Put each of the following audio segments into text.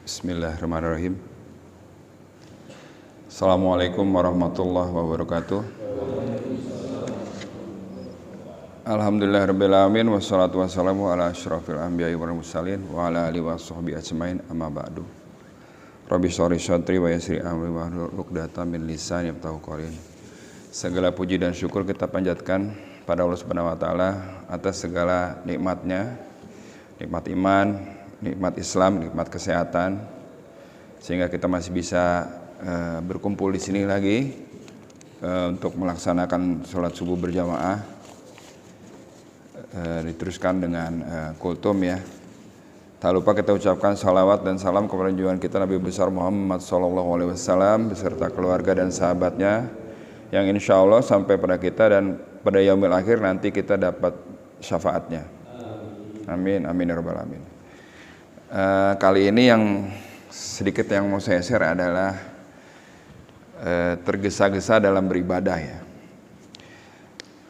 Bismillahirrahmanirrahim. Assalamualaikum warahmatullahi wabarakatuh. Alhamdulillahirabbil alamin wassalatu wassalamu ala asyrafil anbiya'i wal mursalin wa ala alihi washabbihi ajmain amma ba'du. Rabbi shrah sadri wa yassir amri wahlul 'uqdatam min lisani yafqahu qawli. Segala puji dan syukur kita panjatkan pada Allah Subhanahu wa taala atas segala nikmatnya, nikmat iman, nikmat Islam, nikmat kesehatan, sehingga kita masih bisa berkumpul di sini lagi untuk melaksanakan sholat subuh berjamaah, diteruskan dengan kultum ya. Tak lupa kita ucapkan salawat dan salam kepada junjungan kita Nabi besar Muhammad SAW beserta keluarga dan sahabatnya yang insya Allah sampai pada kita dan pada yaumil akhir nanti kita dapat syafaatnya. Amin, amin ya rabbal alamin. Kali ini yang sedikit yang mau saya share adalah tergesa-gesa dalam beribadah ya.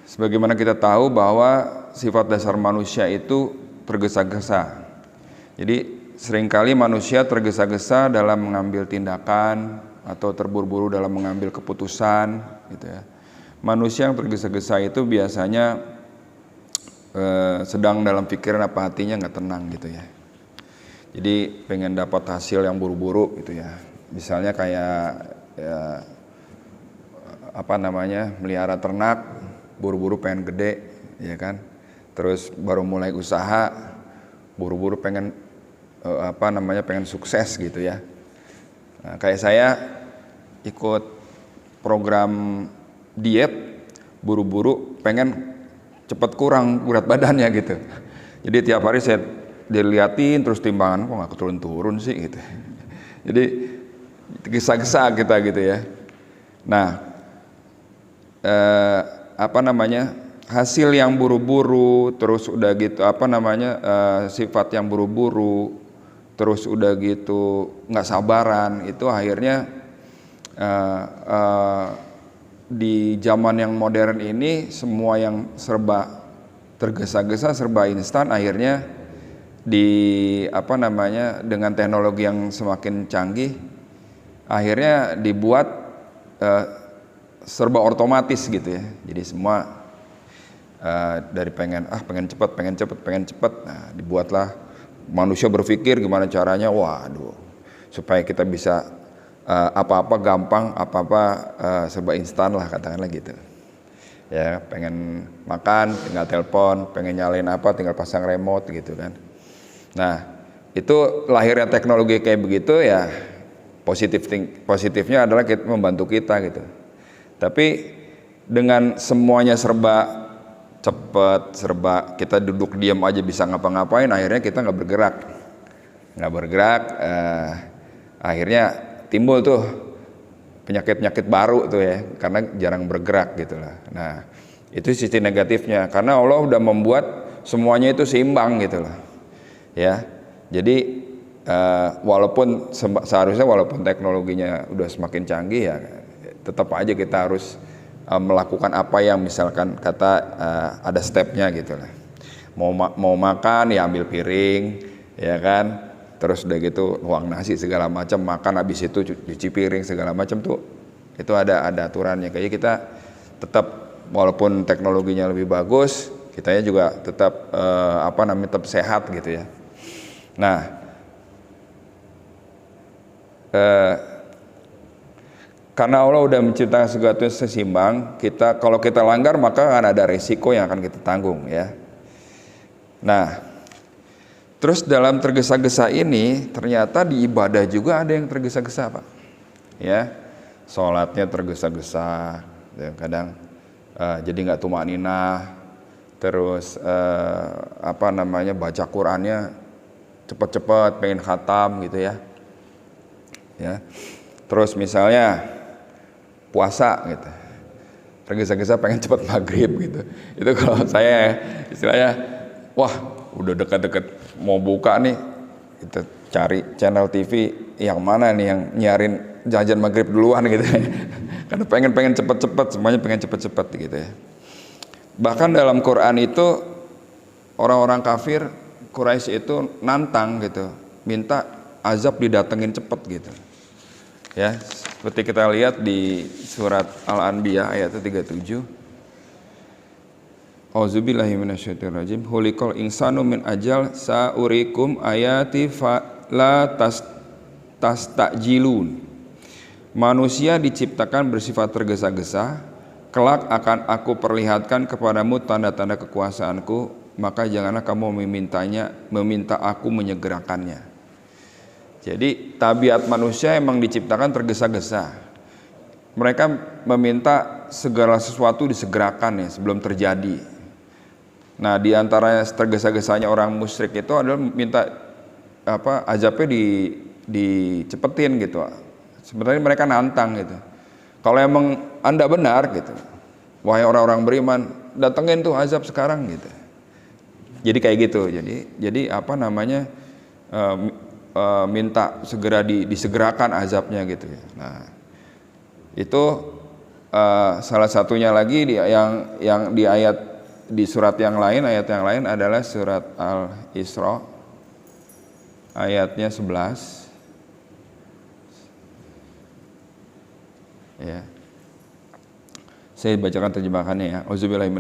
Sebagaimana kita tahu bahwa sifat dasar manusia itu tergesa-gesa. Jadi seringkali manusia tergesa-gesa dalam mengambil tindakan atau terburu-buru dalam mengambil keputusan gitu ya. Manusia yang tergesa-gesa itu biasanya sedang dalam pikiran apa hatinya nggak tenang gitu ya. Jadi pengen dapat hasil yang buru-buru gitu ya. Misalnya kayak ya, melihara ternak, buru-buru pengen gede ya kan. Terus baru mulai usaha, buru-buru pengen pengen sukses gitu ya. Nah, kayak saya ikut program diet, buru-buru pengen cepat kurang berat badannya gitu. Jadi tiap hari saya diliatin terus timbangan kok nggak turun-turun sih gitu. Jadi gesa-gesa kita gitu ya. Nah, hasil yang buru-buru, terus udah gitu sifat yang buru-buru, terus udah gitu nggak sabaran, itu akhirnya di zaman yang modern ini semua yang serba tergesa-gesa, serba instan, akhirnya dengan teknologi yang semakin canggih akhirnya dibuat serba otomatis gitu ya. Jadi semua dari pengen cepat, nah dibuatlah manusia berpikir gimana caranya, waduh, supaya kita bisa apa-apa gampang, serba instan lah katakanlah gitu. Ya, pengen makan tinggal telepon, pengen nyalain apa tinggal pasang remote gitu kan. Nah, itu lahirnya teknologi kayak begitu ya, positifnya adalah membantu kita gitu. Tapi dengan semuanya serba cepat, serba kita duduk diam aja bisa ngapa-ngapain, akhirnya kita nggak bergerak, akhirnya timbul tuh penyakit-penyakit baru tuh ya, karena jarang bergerak gitu lah. Nah, itu sisi negatifnya, karena Allah udah membuat semuanya itu seimbang gitu lah. Ya, jadi walaupun teknologinya udah semakin canggih ya, tetap aja kita harus melakukan apa yang misalkan ada stepnya gitu lah. Mau makan ya ambil piring, ya kan. Terus udah gitu nuang nasi segala macam, makan habis itu cuci piring segala macam tuh, itu ada aturannya. Kayak kita tetap walaupun teknologinya lebih bagus, kitanya juga tetap tetap sehat gitu ya. Nah, karena Allah udah menciptakan segala sesuatu sesimbang, kalau kita langgar maka akan ada resiko yang akan kita tanggung ya. Nah, terus dalam tergesa-gesa ini ternyata di ibadah juga ada yang tergesa-gesa Pak. Ya, sholatnya tergesa-gesa, kadang jadi nggak tumaninah, terus baca Qurannya cepat-cepat, pengen khatam gitu ya. Ya, terus misalnya puasa gitu, tergesa-gesa pengen cepat maghrib gitu. Itu kalau saya istilahnya, wah udah dekat-dekat mau buka nih, kita cari channel TV yang mana nih yang nyiarin jajan maghrib duluan gitu ya. Karena pengen cepet-cepet, semuanya pengen cepet-cepet gitu ya. Bahkan dalam Quran itu orang-orang kafir Quraisy itu nantang gitu, minta azab didatengin cepet gitu. Ya, seperti kita lihat di surat Al-Anbiya ayat 37. Auzubillahi minasyaitonirrajim. Hulikal insanu min ajal saurikum ayati la tastajilun. Manusia diciptakan bersifat tergesa-gesa, kelak akan aku perlihatkan kepadamu tanda-tanda kekuasaanku, maka janganlah kamu meminta aku menyegerakannya. Jadi tabiat manusia emang diciptakan tergesa-gesa. Mereka meminta segala sesuatu disegerakan ya sebelum terjadi. Nah, di antara tergesa-gesanya orang musyrik itu adalah minta azabnya dicepetin gitu. Sebenarnya mereka nantang gitu. Kalau emang Anda benar gitu, wahai orang-orang beriman, datengin tuh azab sekarang gitu. Jadi kayak gitu. Jadi minta segera disegerakan azabnya gitu ya. Nah, itu salah satunya lagi yang di ayat di surat yang lain, ayat yang lain adalah surat Al-Isra ayatnya 11. Ya. Saya bacakan terjemahannya ya. Auzubillahi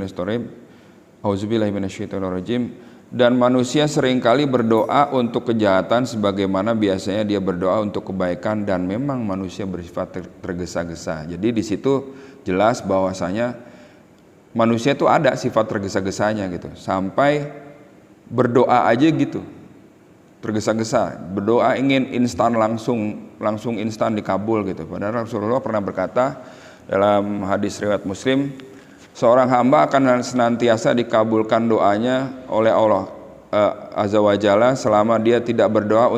minasyaitonirrajim. Dan manusia seringkali berdoa untuk kejahatan sebagaimana biasanya dia berdoa untuk kebaikan, dan memang manusia bersifat tergesa-gesa. Jadi di situ jelas bahwasanya manusia itu ada sifat tergesa-gesanya gitu. Sampai berdoa aja gitu. Tergesa-gesa, berdoa ingin instan langsung instan dikabul gitu. Padahal Rasulullah pernah berkata dalam hadis riwayat Muslim, seorang hamba akan senantiasa dikabulkan doanya oleh Allah Azza wa Jalla selama dia tidak berdoa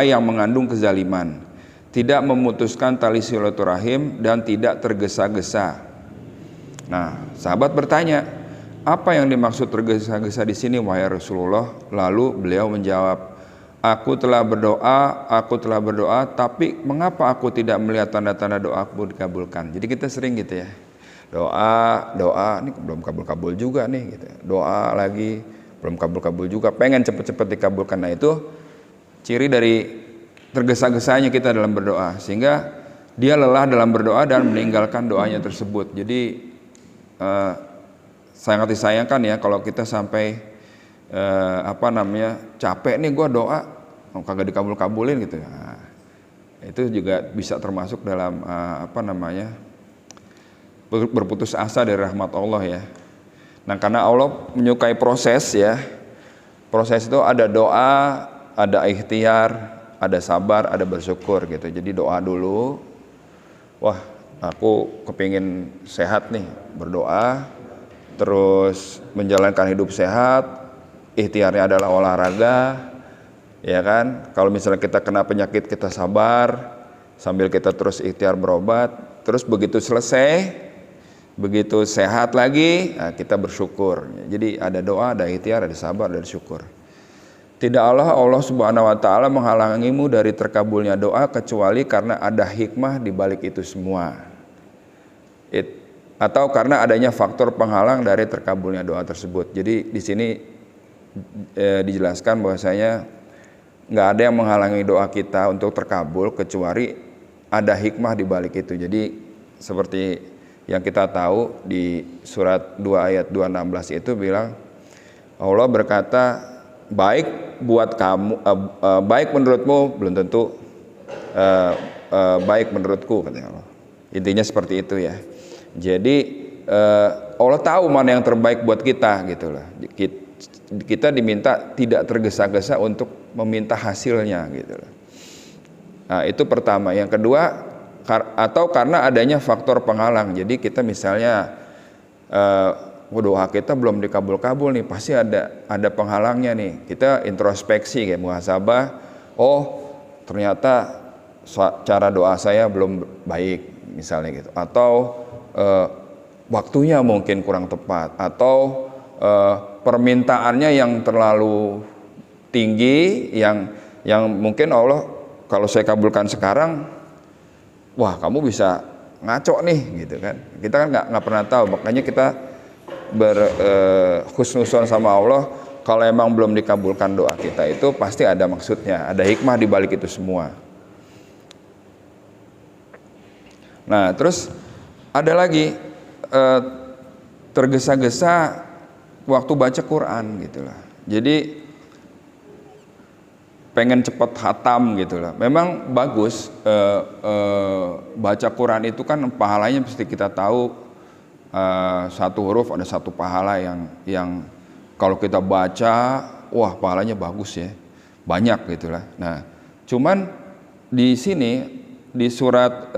yang mengandung kezaliman, tidak memutuskan tali silaturahim, dan tidak tergesa-gesa. Nah, sahabat bertanya, apa yang dimaksud tergesa-gesa di sini wahai Rasulullah? Lalu beliau menjawab, aku telah berdoa, tapi mengapa aku tidak melihat tanda-tanda doaku dikabulkan? Jadi kita sering gitu ya, doa, ini belum kabul-kabul juga nih gitu. Doa lagi, belum kabul-kabul juga, pengen cepet-cepet dikabulkan. Nah, itu ciri dari tergesa-gesanya kita dalam berdoa, sehingga dia lelah dalam berdoa dan meninggalkan doanya tersebut. Jadi sangat disayangkan ya kalau kita sampai capek nih gue doa kagak dikabul-kabulin gitu. Nah, itu juga bisa termasuk dalam berputus asa dari rahmat Allah ya. Nah, karena Allah menyukai proses ya. Proses itu ada doa, ada ikhtiar, ada sabar, ada bersyukur gitu. Jadi doa dulu. Wah, aku kepingin sehat nih, berdoa. Terus menjalankan hidup sehat, ikhtiarnya adalah olahraga, ya kan? Kalau misalnya kita kena penyakit, kita sabar sambil kita terus ikhtiar berobat. Terus begitu selesai, begitu sehat lagi, nah kita bersyukur. Jadi ada doa, ada ikhtiar, ada sabar, ada syukur. Tidaklah Allah Subhanahu wa taala menghalangimu dari terkabulnya doa kecuali karena ada hikmah di balik itu semua. Atau karena adanya faktor penghalang dari terkabulnya doa tersebut. Jadi di sini dijelaskan bahwasanya nggak ada yang menghalangi doa kita untuk terkabul kecuali ada hikmah di balik itu. Jadi seperti yang kita tahu di surat 2 ayat 216 itu bilang, Allah berkata, baik buat kamu, baik menurutmu belum tentu baik menurutku, katanya Allah. Intinya seperti itu ya. Jadi Allah tahu mana yang terbaik buat kita gitu lah. Kita diminta tidak tergesa-gesa untuk meminta hasilnya gitu lah. Nah, itu pertama. Yang kedua, atau karena adanya faktor penghalang. Jadi kita misalnya doa kita belum dikabul-kabul nih, pasti ada penghalangnya nih. Kita introspeksi kayak muhasabah. Oh, ternyata cara doa saya belum baik misalnya gitu. Atau waktunya mungkin kurang tepat, atau permintaannya yang terlalu tinggi, yang mungkin Allah kalau saya kabulkan sekarang, wah kamu bisa ngaco nih gitu kan. Kita kan nggak pernah tahu, makanya kita berhusnuzon sama Allah. kalau emang belum dikabulkan doa kita itu pasti ada maksudnya, ada hikmah di balik itu semua. Nah, terus ada lagi tergesa-gesa waktu baca Quran gitu lah. Jadi pengen cepat hatam gitu lah. Memang bagus baca Quran itu kan pahalanya pasti kita tahu, satu huruf ada satu pahala yang kalau kita baca, wah pahalanya bagus ya, banyak gitulah. Nah, cuman di sini di surat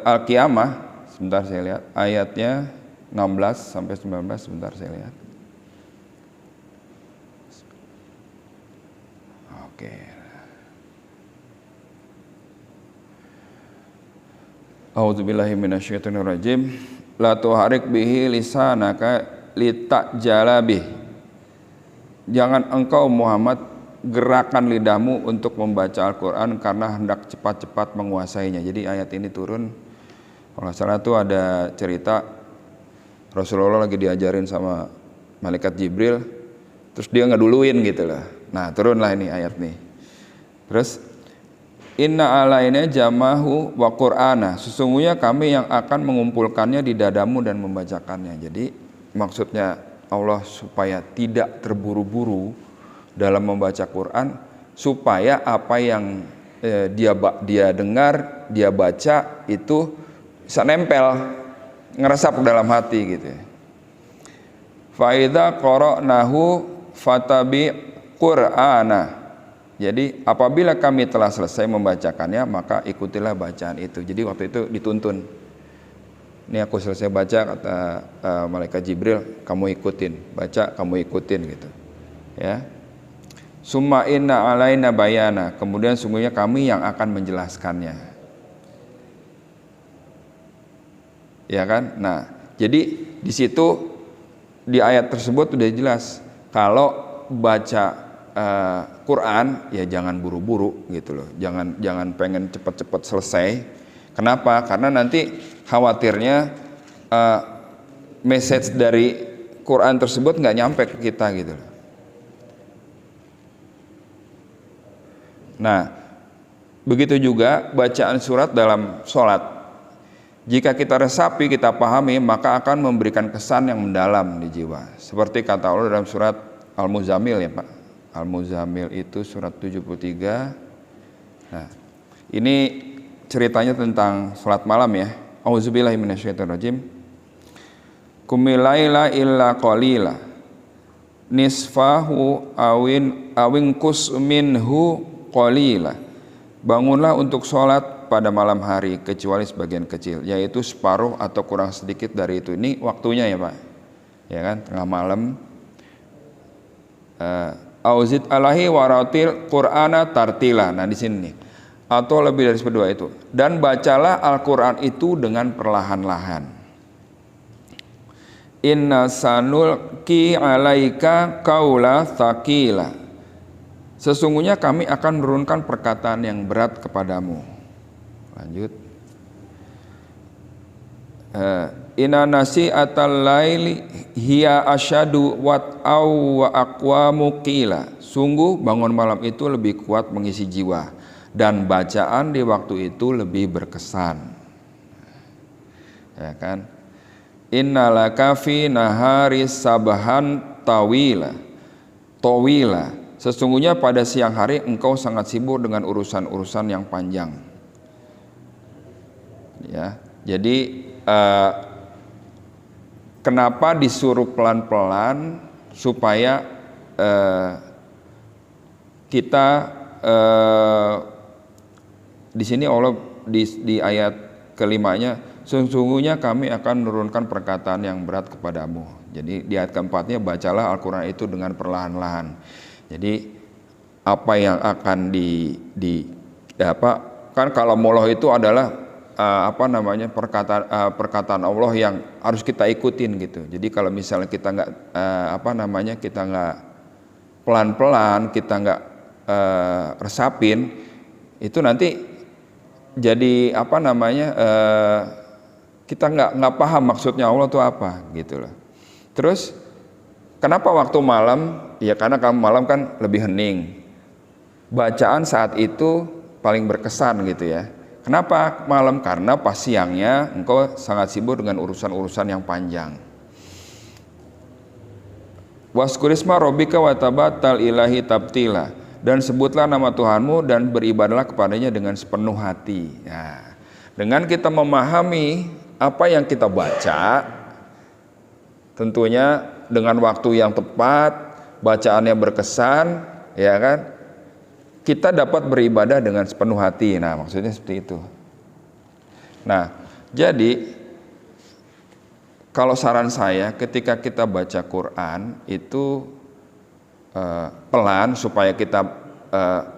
Al-Qiyamah, sebentar saya lihat ayatnya 16 sampai 19, sebentar saya lihat. Oke. A'udzubillahi minasyaitonirrajim. La tuharik bihi lisanaka litajala bih. Jangan engkau Muhammad gerakan lidahmu untuk membaca Al-Quran karena hendak cepat-cepat menguasainya. Jadi ayat ini turun, kalau salah itu ada cerita Rasulullah lagi diajarin sama malaikat Jibril, terus dia ngeduluin gitu lah. Nah turunlah ini ayat nih. Terus inna alaina jamahu wa qur'ana, sesungguhnya kami yang akan mengumpulkannya di dadamu dan membacakannya. Jadi maksudnya Allah supaya tidak terburu-buru dalam membaca Quran, supaya apa yang dia dengar, dia baca itu bisa nempel, ngeresap ke dalam hati gitu. Fa idza qara'nahu fatabi Qur'ana. Jadi apabila kami telah selesai membacakannya, maka ikutilah bacaan itu. Jadi waktu itu dituntun. Ini aku selesai baca, kata malaikat Jibril, kamu ikutin, baca kamu ikutin gitu. Ya. Summa inna alaina bayana, kemudian sungguhnya kami yang akan menjelaskannya. Ya kan? Nah, jadi di situ di ayat tersebut sudah jelas kalau baca Quran ya jangan buru-buru gitu loh. Jangan pengen cepat-cepat selesai. Kenapa? Karena nanti khawatirnya message dari Quran tersebut nggak nyampe ke kita gitu loh. Nah, begitu juga bacaan surat dalam sholat. Jika kita resapi, kita pahami, maka akan memberikan kesan yang mendalam di jiwa. Seperti kata Allah dalam surat Al-Muzammil ya Pak. Al-Muzammil itu surat 73. Nah, ini ceritanya tentang sholat malam ya. Auzubillahi minasyaitonirrajim. Kumilaila illa qalila nisfahu awin kus minhu qalila. Bangunlah untuk sholat pada malam hari kecuali sebagian kecil, yaitu separuh atau kurang sedikit dari itu. Ini waktunya ya Pak, ya kan, tengah malam. Auzid alahi waratil Qur'ana tartila. Nah di sini nih, atau lebih dari seperdua itu. Dan bacalah Al-Quran itu dengan perlahan-lahan. Inna sanulki alaika qaula tsaqila. Sesungguhnya kami akan menurunkan perkataan yang berat kepadamu. Lanjut. Inna nasi'atal laili hiya asyadu wat'au wa aqwamu qila. Sungguh bangun malam itu lebih kuat mengisi jiwa, dan bacaan di waktu itu lebih berkesan. Ya kan? Innalaka fi nahari sabahan tawila. Sesungguhnya pada siang hari engkau sangat sibuk dengan urusan-urusan yang panjang. Ya, jadi kenapa disuruh pelan-pelan supaya kita di sini Allah di ayat kelimanya, sesungguhnya kami akan menurunkan perkataan yang berat kepadamu. Jadi di ayat keempatnya, bacalah Al-Quran itu dengan perlahan-lahan. Jadi apa yang akan kan kalau moloh itu adalah perkataan Allah yang harus kita ikutin gitu. Jadi kalau misalnya kita nggak kita nggak pelan-pelan, kita nggak resapin, itu nanti jadi kita nggak paham maksudnya Allah itu apa gitu loh. Terus Kenapa waktu malam? Ya karena malam kan lebih hening. Bacaan saat itu paling berkesan gitu ya. Kenapa malam? Karena pas siangnya engkau sangat sibuk dengan urusan-urusan yang panjang. Waskurisma robbika wa tabattal ilahi tabtila, dan sebutlah nama Tuhanmu dan beribadahlah kepadanya dengan sepenuh hati. Ya. Dengan kita memahami apa yang kita baca, tentunya dengan waktu yang tepat, bacaannya berkesan, ya kan? Kita dapat beribadah dengan sepenuh hati. Nah, maksudnya seperti itu. Nah, jadi kalau saran saya ketika kita baca Quran itu pelan supaya kita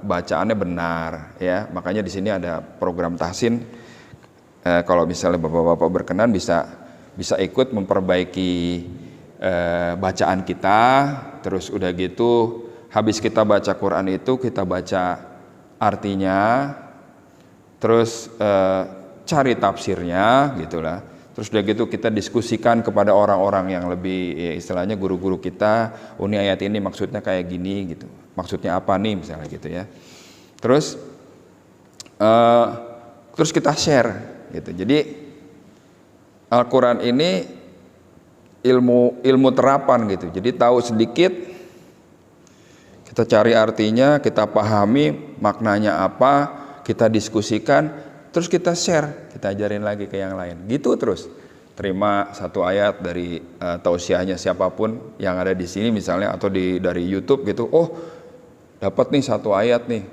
bacaannya benar, ya. Makanya di sini ada program tahsin. Kalau misalnya bapak-bapak berkenan bisa ikut memperbaiki bacaan kita. Terus udah gitu, habis kita baca Quran itu kita baca artinya, terus cari tafsirnya, gitulah. Terus udah gitu kita diskusikan kepada orang-orang yang lebih, ya istilahnya guru-guru kita, oh ini ayat ini maksudnya kayak gini gitu, maksudnya apa nih misalnya gitu ya. Terus kita share gitu. Jadi Al-Quran ini ilmu terapan gitu. Jadi tahu sedikit, kita cari artinya, kita pahami maknanya apa, kita diskusikan, terus kita share, kita ajarin lagi ke yang lain. Gitu terus. Terima satu ayat dari tausiahnya siapapun yang ada di sini misalnya, atau dari YouTube gitu. Oh, dapat nih satu ayat nih,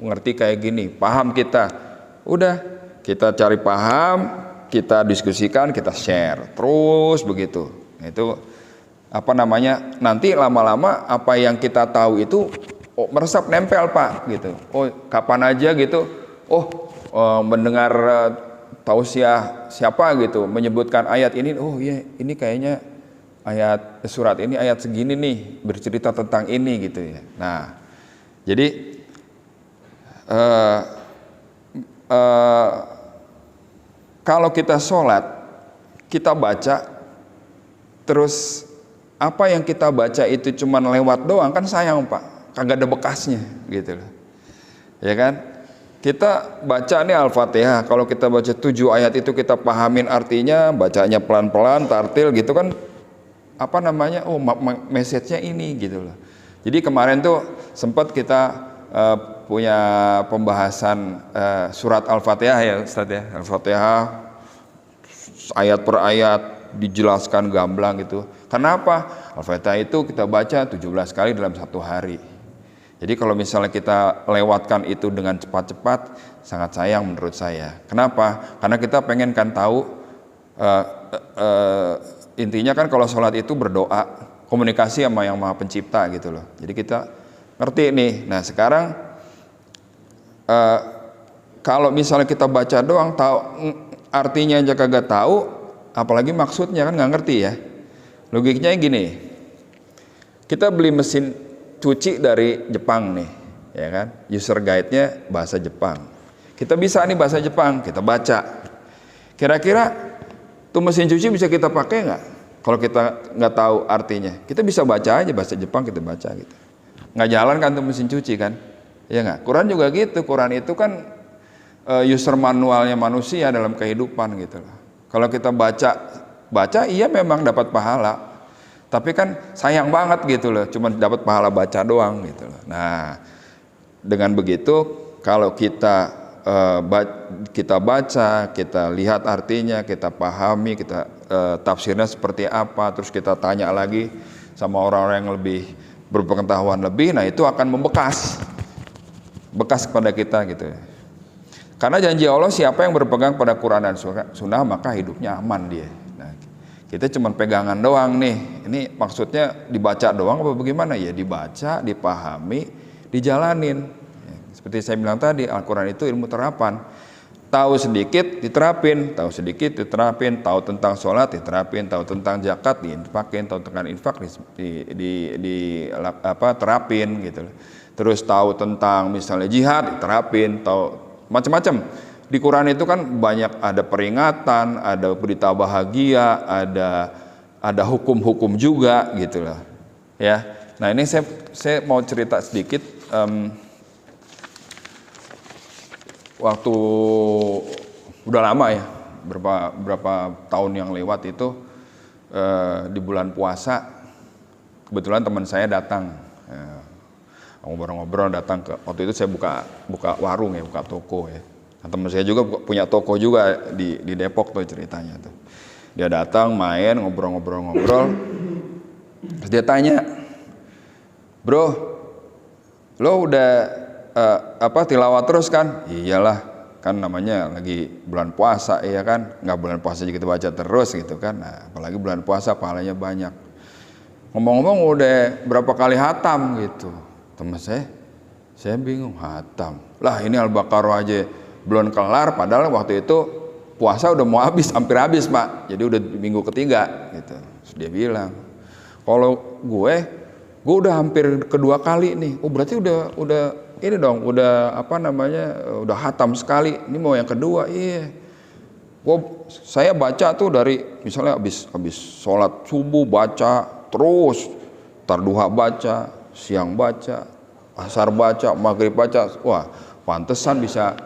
ngerti kayak gini, paham kita. Udah, kita cari paham, kita diskusikan, kita share. Terus begitu. Itu apa namanya? Nanti lama-lama apa yang kita tahu itu meresap nempel, Pak, gitu. Oh, kapan aja gitu. Oh, mendengar tausiah siapa gitu menyebutkan ayat ini, oh iya ini kayaknya ayat surat ini ayat segini nih bercerita tentang ini gitu ya. Nah, jadi kalau kita sholat, kita baca, terus apa yang kita baca itu cuma lewat doang, kan sayang Pak, kagak ada bekasnya gitu loh, ya kan? Kita baca nih Al-Fatihah, kalau kita baca 7 ayat itu kita pahamin artinya, bacanya pelan-pelan, tartil gitu kan, apa namanya, oh message-nya ini gitu loh. Jadi kemarin tuh sempat kita punya pembahasan surat Al-Fatihah ya Ustaz ya. Al-Fatihah ayat per ayat dijelaskan gamblang gitu. Kenapa? Al-Fatihah itu kita baca 17 kali dalam satu hari. Jadi kalau misalnya kita lewatkan itu dengan cepat-cepat, sangat sayang menurut saya. Kenapa? Karena kita pengen kan tahu, intinya kan kalau sholat itu berdoa, komunikasi sama yang Maha Pencipta gitu loh. Jadi kita ngerti nih. Nah sekarang kalau misalnya kita baca doang, tahu artinya aja kagak tahu, apalagi maksudnya kan nggak ngerti ya. Logiknya gini, kita beli mesin cuci dari Jepang nih, ya kan? User guide-nya bahasa Jepang. Kita bisa nih bahasa Jepang, kita baca. Kira-kira tuh mesin cuci bisa kita pakai nggak? Kalau kita nggak tahu artinya, kita bisa baca aja bahasa Jepang, kita baca gitu. Nggak jalan kan tuh mesin cuci kan? Ya nggak? Quran juga gitu. Quran itu kan user manualnya manusia dalam kehidupan gitu loh. Kalau kita baca iya memang dapat pahala. Tapi kan sayang banget gitu loh, cuma dapat pahala baca doang gitu loh. Nah, dengan begitu kalau kita baca, kita lihat artinya, kita pahami, kita tafsirnya seperti apa, terus kita tanya lagi sama orang-orang yang lebih berpengetahuan lebih, nah itu akan bekas kepada kita gitu. Karena janji Allah, siapa yang berpegang pada Quran dan Sunnah maka hidupnya aman dia. Kita cuma pegangan doang nih, ini maksudnya dibaca doang apa bagaimana ya? Dibaca, dipahami, dijalanin. Seperti saya bilang tadi, Al-Quran itu ilmu terapan. Tahu sedikit diterapin, tahu sedikit diterapin, tahu tentang sholat diterapin, tahu tentang zakat diinfakin, tahu tentang infak terapin gitu. Terus tahu tentang misalnya jihad diterapin, tahu macam-macam. Di Quran itu kan banyak, ada peringatan, ada berita bahagia, ada hukum-hukum juga gitu lah. Ya, nah ini saya mau cerita sedikit. Waktu udah lama ya, berapa tahun yang lewat itu, di bulan puasa kebetulan teman saya datang, ngobrol-ngobrol datang ke, waktu itu saya buka warung ya, buka toko ya. Nah, teman saya juga punya toko juga di Depok tuh ceritanya tuh. Dia datang main ngobrol-ngobrol, terus dia tanya, bro, lo udah tilawah terus kan? Iyalah, kan namanya lagi bulan puasa ya kan, nggak bulan puasa juga kita baca terus gitu kan. Nah, apalagi bulan puasa pahalanya banyak. Ngomong-ngomong udah berapa kali hatam gitu. Teman saya bingung, hatam lah, ini Al-Baqarah aja belum kelar, padahal waktu itu puasa udah mau habis, hampir habis Pak, jadi udah minggu ketiga gitu. Terus dia bilang, kalau gue udah hampir kedua kali nih. Oh berarti udah ini dong, udah udah hatam sekali, ini mau yang kedua. Iya, saya baca tuh dari misalnya habis sholat subuh baca terus, tar duha baca, siang baca, asar baca, maghrib baca. Wah, pantesan bisa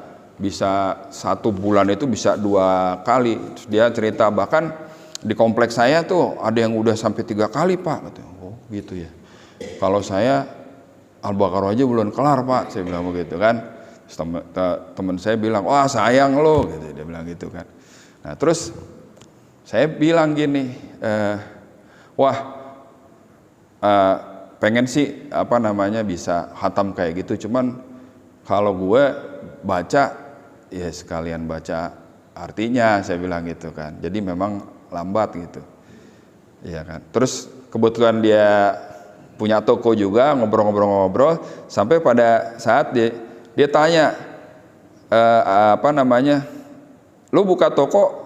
1 bulan itu bisa 2 kali. Terus dia cerita bahkan di kompleks saya tuh ada yang udah sampai 3 kali Pak. Oh gitu ya. Kalau saya Al-Baqarah aja belum kelar Pak, saya bilang begitu kan. Teman saya bilang, wah sayang lo, gitu, dia bilang gitu kan. Nah terus saya bilang gini, pengen sih bisa hatam kayak gitu, cuman kalau gue baca ya sekalian baca artinya, saya bilang gitu kan. Jadi memang lambat gitu, ya kan. Terus kebetulan dia punya toko juga, ngobrol-ngobrol sampai pada saat dia tanya, lu buka toko,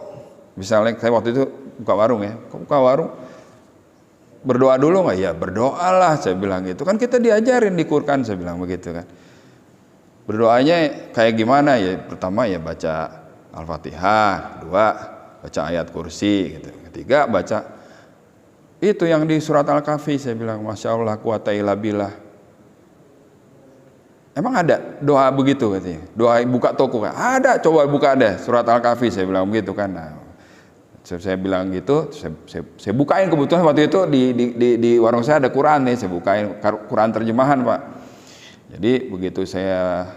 misalnya saya waktu itu buka warung ya, kok buka warung? Berdoa dulu nggak? Ya berdoalah, saya bilang gitu kan, kita diajarin di Quran, saya bilang begitu kan. Berdoanya kayak gimana ya? Pertama ya baca Al-Fatihah, 2 baca ayat kursi gitu, 3 baca itu yang di surat Al-Kahfi. Saya bilang, Masya Allah, quwata illa billah. Emang ada doa begitu katanya? Doa buka toko kan? Ada, coba buka deh surat Al-Kahfi, saya bilang begitu kan. Nah, saya bilang gitu, saya bukain, kebetulan waktu itu di warung saya ada Quran nih, saya bukain Quran terjemahan Pak. Jadi begitu saya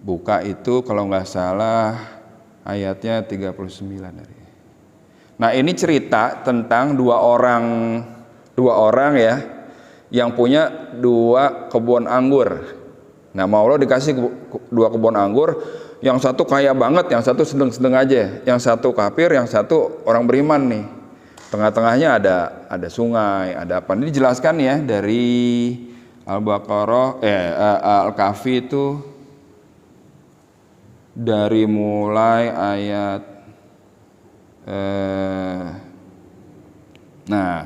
buka itu, kalau nggak salah ayatnya 39 dari. Nah ini cerita tentang dua orang ya, yang punya 2 kebun anggur. Nah Allah dikasih 2 kebun anggur, yang satu kaya banget, yang satu sedang-sedang aja, yang satu kafir, yang satu orang beriman nih. Tengah-tengahnya ada sungai, ada apa? Ini dijelaskan ya dari Al-Baqarah, Al-Kahfi itu dari mulai ayat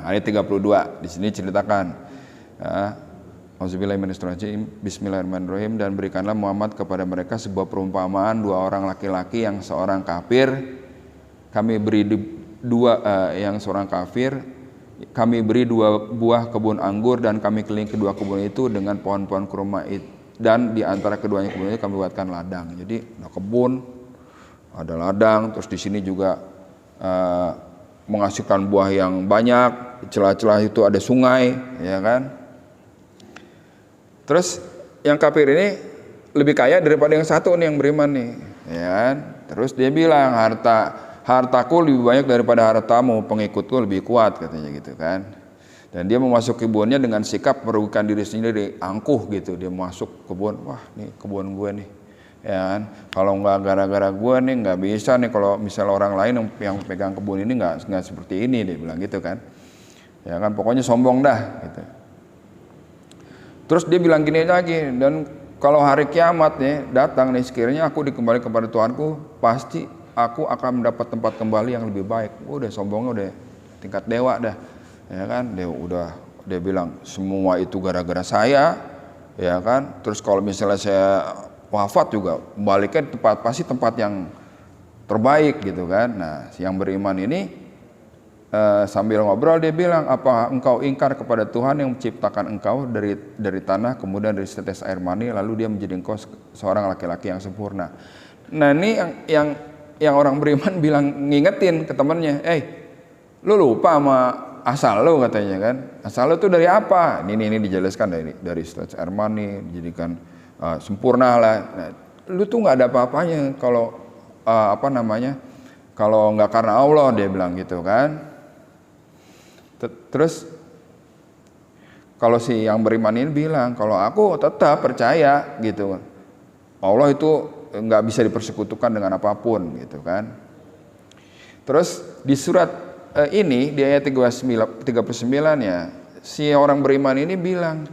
ayat 32 di sini ceritakan. Bismillahirrahmanirrahim. Dan berikanlah Muhammad kepada mereka sebuah perumpamaan 2 orang laki-laki, yang seorang kafir kami beri kami beri 2 buah kebun anggur, dan kami kelilingi kedua kebun itu dengan pohon-pohon kurma, dan di antara keduanya kebun itu kami buatkan ladang. Jadi ada kebun, ada ladang, terus di sini juga menghasilkan buah yang banyak, celah-celah itu ada sungai, ya kan. Terus yang kafir ini lebih kaya daripada yang satu nih, yang beriman nih, ya kan. Terus dia bilang, hartaku lebih banyak daripada hartamu, pengikutku lebih kuat, katanya gitu kan. Dan dia memasuki kebunnya dengan sikap merugikan diri sendiri, angkuh gitu. Dia masuk kebun, wah nih kebun gue nih, ya kan. Kalau nggak gara-gara gue nih nggak bisa nih, kalau misalnya orang lain yang pegang kebun ini nggak seperti ini, dia bilang gitu kan, ya kan. Pokoknya sombong dah gitu. Terus dia bilang gini lagi, dan kalau hari kiamat nih datang nih, sekiranya aku dikembali kepada Tuhanku, pasti aku akan mendapat tempat kembali yang lebih baik. Udah sombongnya udah tingkat dewa dah, ya kan. Dia bilang semua itu gara-gara saya, ya kan. Terus kalau misalnya saya wafat juga baliknya pasti tempat yang terbaik gitu kan. Nah yang beriman ini sambil ngobrol dia bilang, apa engkau ingkar kepada Tuhan yang menciptakan engkau dari tanah, kemudian dari setetes air mani, lalu dia menjadi engkau seorang laki-laki yang sempurna. Nah ini yang orang beriman bilang, ngingetin ke temannya, lu lupa sama asal lu katanya kan, asal lu tuh dari apa? Ini dijelaskan dari setetes air mani, dijadikan sempurna lah. Nah, lu tuh nggak ada apa-apanya kalau kalau nggak karena Allah, dia bilang gitu kan. Terus kalau si yang beriman ini bilang, kalau aku tetap percaya gitu, Allah itu nggak bisa dipersekutukan dengan apapun gitu kan. Terus di surat ini di ayat 39 ya, si orang beriman ini bilang,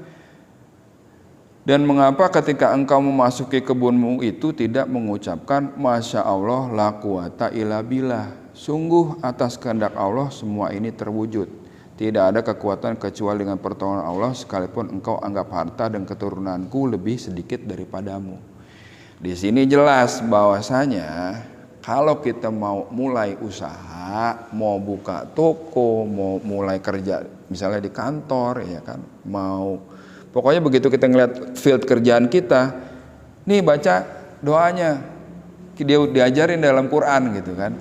dan mengapa ketika engkau memasuki kebunmu itu tidak mengucapkan Masya Allah la quwata illa billah, sungguh atas kehendak Allah semua ini terwujud. Tidak ada kekuatan kecuali dengan pertolongan Allah, sekalipun engkau anggap harta dan keturunanku lebih sedikit daripadamu. Di sini jelas bahwasanya kalau kita mau mulai usaha, mau buka toko, mau mulai kerja misalnya di kantor ya kan, pokoknya begitu kita ngeliat field kerjaan kita, nih baca doanya, dia diajarin dalam Quran gitu kan.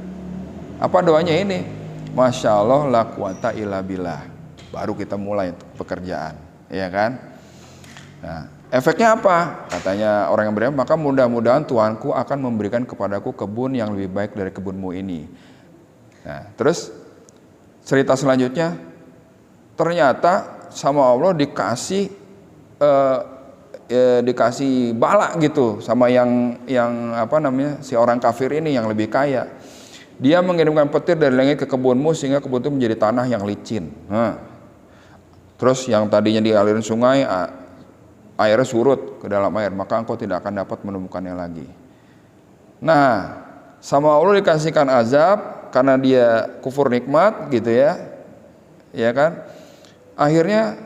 Apa doanya ini? Masya Allah la quwata illa billah. Baru kita mulai pekerjaan, ya kan? Nah, efeknya apa? Katanya orang yang beriman, maka mudah-mudahan Tuhanku akan memberikan kepadaku kebun yang lebih baik dari kebunmu ini. Nah, terus cerita selanjutnya, ternyata sama Allah dikasih bala gitu sama yang si orang kafir ini yang lebih kaya. Dia mengirimkan petir dari langit ke kebunmu sehingga kebun itu menjadi tanah yang licin. Terus yang tadinya dialirin sungai, airnya surut ke dalam air, maka engkau tidak akan dapat menemukannya lagi. Nah, sama Allah dikasihkan azab karena dia kufur nikmat gitu ya, ya kan? Akhirnya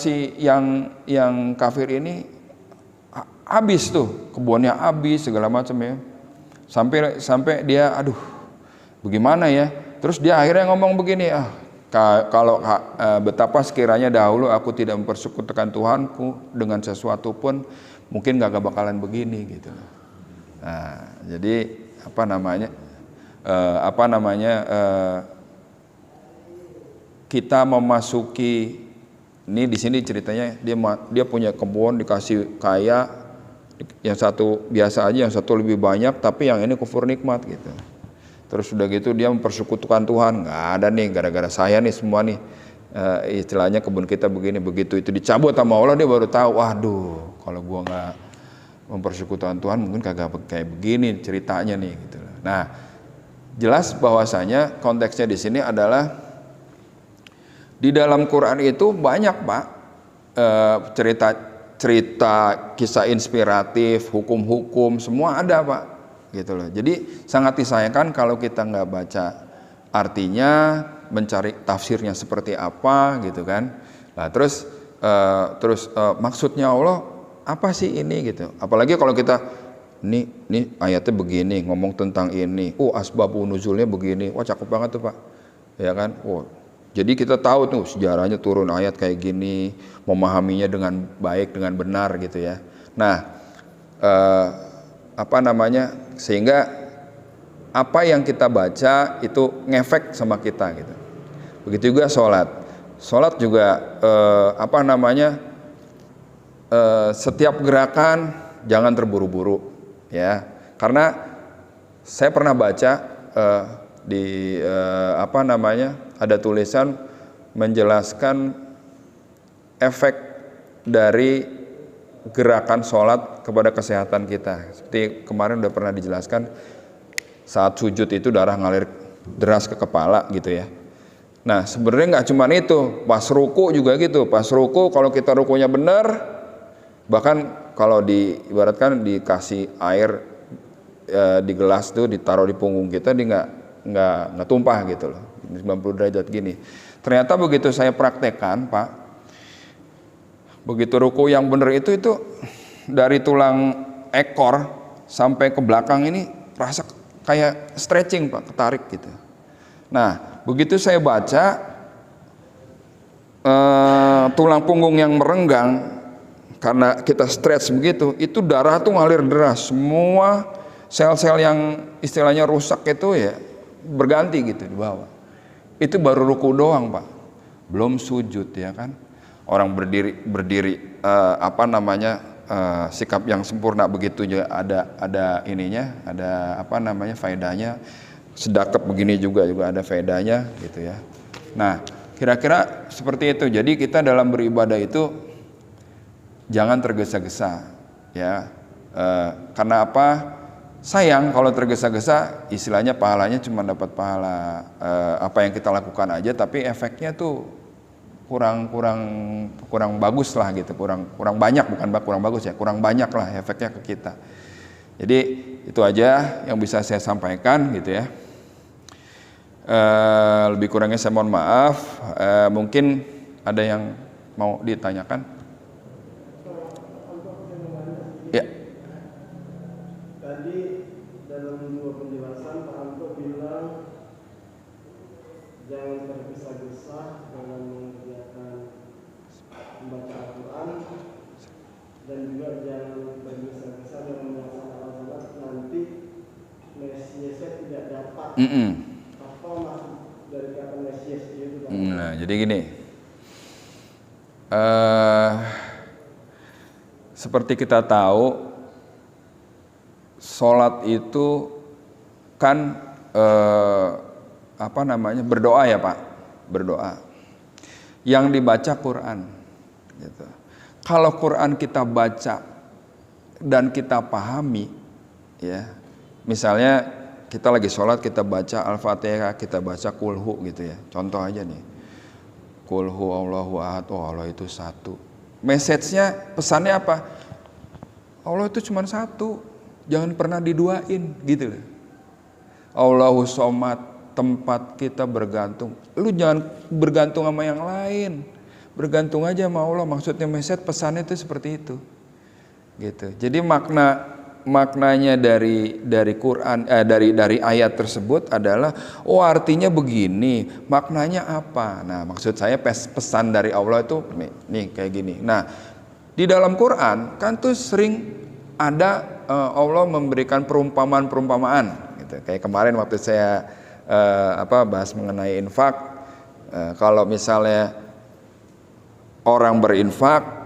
si yang kafir ini habis tuh, kebunnya habis segala macam ya, sampai dia bagaimana ya? Terus dia akhirnya ngomong begini, kalau betapa sekiranya dahulu aku tidak mempersekutukan Tuhanku dengan sesuatu pun, mungkin gak bakalan begini gitu. Nah, jadi kita memasuki ini di sini ceritanya dia punya kebun dikasih kaya, yang satu biasa aja, yang satu lebih banyak, tapi yang ini kufur nikmat gitu. Terus sudah gitu dia mempersekutukan Tuhan, nggak ada nih, gara-gara saya nih semua nih, istilahnya kebun kita begini, begitu itu dicabut sama Allah, dia baru tahu, waduh kalau gua nggak mempersekutukan Tuhan mungkin kagak kayak begini ceritanya nih gitu. Nah, jelas bahwasanya konteksnya di sini adalah di dalam Quran itu banyak Pak cerita kisah inspiratif, hukum-hukum semua ada Pak. Gitu loh. Jadi sangat disayangkan kalau kita nggak baca artinya, mencari tafsirnya seperti apa gitu kan. Nah, terus maksudnya Allah apa sih ini gitu. Apalagi kalau kita nih ayatnya begini, ngomong tentang ini. Asbabun nuzulnya begini. Wah, cakep banget tuh Pak. Ya kan? Jadi kita tahu tuh sejarahnya turun ayat kayak gini, memahaminya dengan baik, dengan benar gitu ya. Nah, sehingga apa yang kita baca itu ngefek sama kita gitu. Begitu juga sholat juga setiap gerakan jangan terburu-buru ya, karena saya pernah baca ada tulisan menjelaskan efek dari gerakan sholat kepada kesehatan kita. Seperti kemarin udah pernah dijelaskan, saat sujud itu darah ngalir deras ke kepala gitu ya. Nah sebenarnya nggak cuma itu, pas ruku juga gitu. Pas ruku kalau kita rukunya benar, bahkan kalau ibaratkan dikasih air di gelas tuh ditaruh di punggung kita, dia nggak tumpah gitu loh, 90 derajat gini. Ternyata begitu saya praktekkan Pak, begitu ruku yang benar itu dari tulang ekor sampai ke belakang ini rasa kayak stretching Pak, ketarik gitu. Nah begitu saya baca, tulang punggung yang merenggang karena kita stres begitu, itu darah tuh ngalir deras, semua sel-sel yang istilahnya rusak itu ya berganti gitu di bawah. Itu baru ruku doang Pak, belum sujud ya kan. Orang berdiri sikap yang sempurna begitu juga ada ininya, ada faedahnya. Sedekap begini juga ada faedahnya gitu ya. Nah, kira-kira seperti itu. Jadi kita dalam beribadah itu jangan tergesa-gesa ya. Karena apa? Sayang kalau tergesa-gesa, istilahnya pahalanya cuma dapat pahala apa yang kita lakukan aja, tapi efeknya tuh kurang bagus lah gitu, kurang banyak, bukan kurang bagus ya, kurang banyak lah efeknya ke kita. Jadi itu aja yang bisa saya sampaikan gitu ya. Lebih kurangnya saya mohon maaf. Mungkin ada yang mau ditanyakan? Ya. Tadi dalam dua penjelasan Pak Anto bilang jangan tergesa-gesa dalam mengerjakan membaca Al-Quran, dan juga jangan tergesa-gesa dalam melaksanakan salat, nanti Mesiasnya tidak dapat. Apa maksud dari kata Mesias itu? Nah, jadi gini, seperti kita tahu, sholat itu kan berdoa ya Pak, berdoa. Yang dibaca Quran. Gitu. Kalau Quran kita baca dan kita pahami, ya, misalnya kita lagi sholat kita baca Al-Fatihah, kita baca Kulhu gitu ya. Contoh aja nih, Kulhu Allahu Ahad, oh Allah itu satu. Message-nya, pesannya apa? Allah itu cuma satu. Jangan pernah diduain gitu loh. Allahu Somad, tempat kita bergantung. Lu jangan bergantung sama yang lain. Bergantung aja sama Allah. Maksudnya message pesannya itu seperti itu. Gitu. Jadi maknanya dari Quran dari ayat tersebut adalah artinya begini, maknanya apa? Nah, maksud saya pesan dari Allah itu nih kayak gini. Nah, di dalam Quran kan tuh sering ada Allah memberikan perumpamaan gitu. Kayak kemarin waktu saya bahas mengenai infak, kalau misalnya orang berinfak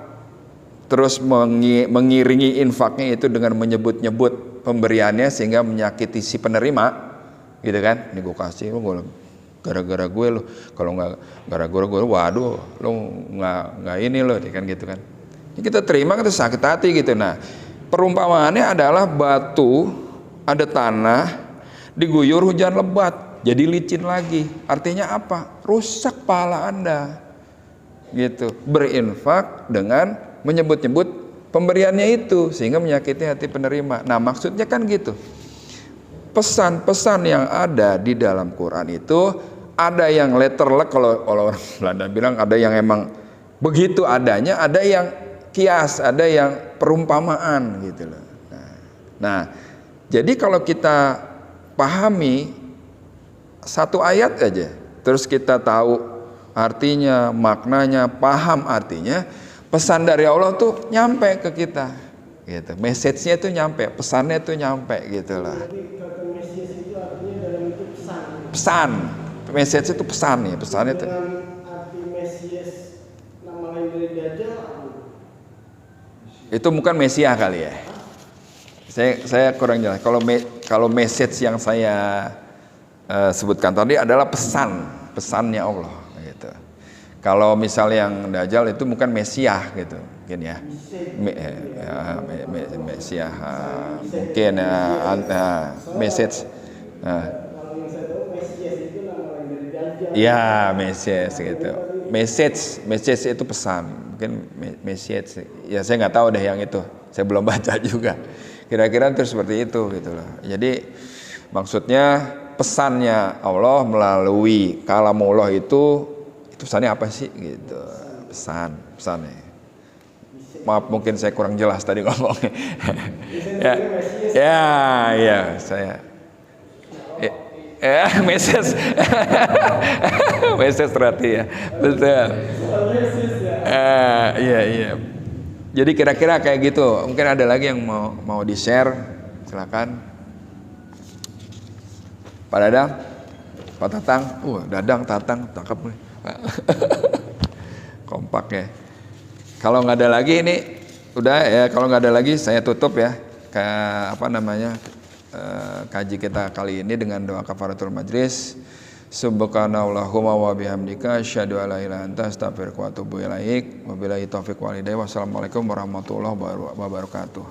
terus mengiringi infaknya itu dengan menyebut-nyebut pemberiannya sehingga menyakiti si penerima, gitu kan? Ini gue kasih lu gara-gara gue lo, kalau nggak gara-gara gue, waduh, lo nggak ini lo, kan gitu kan? Ini kita terima kita sakit hati gitu. Nah, perumpamaannya adalah batu, ada tanah, diguyur hujan lebat, jadi licin lagi. Artinya apa? Rusak pahala Anda. Gitu. Berinfak dengan menyebut-nyebut pemberiannya itu sehingga menyakiti hati penerima. Nah, maksudnya kan gitu. Pesan-pesan yang ada di dalam Quran itu ada yang letterlek, kalau orang Belanda bilang, ada yang emang begitu adanya, ada yang kias, ada yang perumpamaan gitu loh. Nah, jadi kalau kita pahami satu ayat aja, terus kita tahu artinya, maknanya, paham artinya, pesan dari Allah tuh nyampe ke kita, gitu. Message-nya tuh nyampe, pesannya tuh nyampe, gitu lah. Jadi kata Mesias itu artinya dalam itu pesan. Pesan, message itu pesan nih, pesannya tuh. Dengan arti Mesias nama lain dari Dajjal. Itu bukan Mesias kali ya. Saya kurang jelas. Kalau message yang saya sebutkan tadi adalah pesannya Allah gitu. Kalau misalnya yang Dajjal itu bukan Mesias gitu, mungkin ya. Mesias mungkin message. Kalau yang saya tahu Mesias itu nama lain dari Dajjal. Ya, Mesias gitu. Message itu pesan. Mungkin message. Ya saya nggak tahu deh yang itu. Saya belum baca juga. Kira-kira terus seperti itu gitu loh. Jadi maksudnya pesannya Allah melalui kalamullah itu pesannya apa sih gitu. Pesannya. Maaf mungkin saya kurang jelas tadi ngomongnya. Ya saya Meses. Meses berarti ya. Betul. Iya iya. Jadi kira-kira kayak gitu. Mungkin ada lagi yang mau di-share, silakan. Pak Dadang, Pak Tatang, Dadang, Tatang, tangkap nih. Kompak ya. Kalau nggak ada lagi ini udah ya. Kalau nggak ada lagi saya tutup ya. Kaji kita kali ini dengan doa kafaratul majlis. Subhanallahumma wa bihamdika asyhadu an la ilaha illa anta astaghfiruka wa atubu ilaik. Wabillahi taufiq wal hidayah. Wassalamualaikum warahmatullahi wabarakatuh.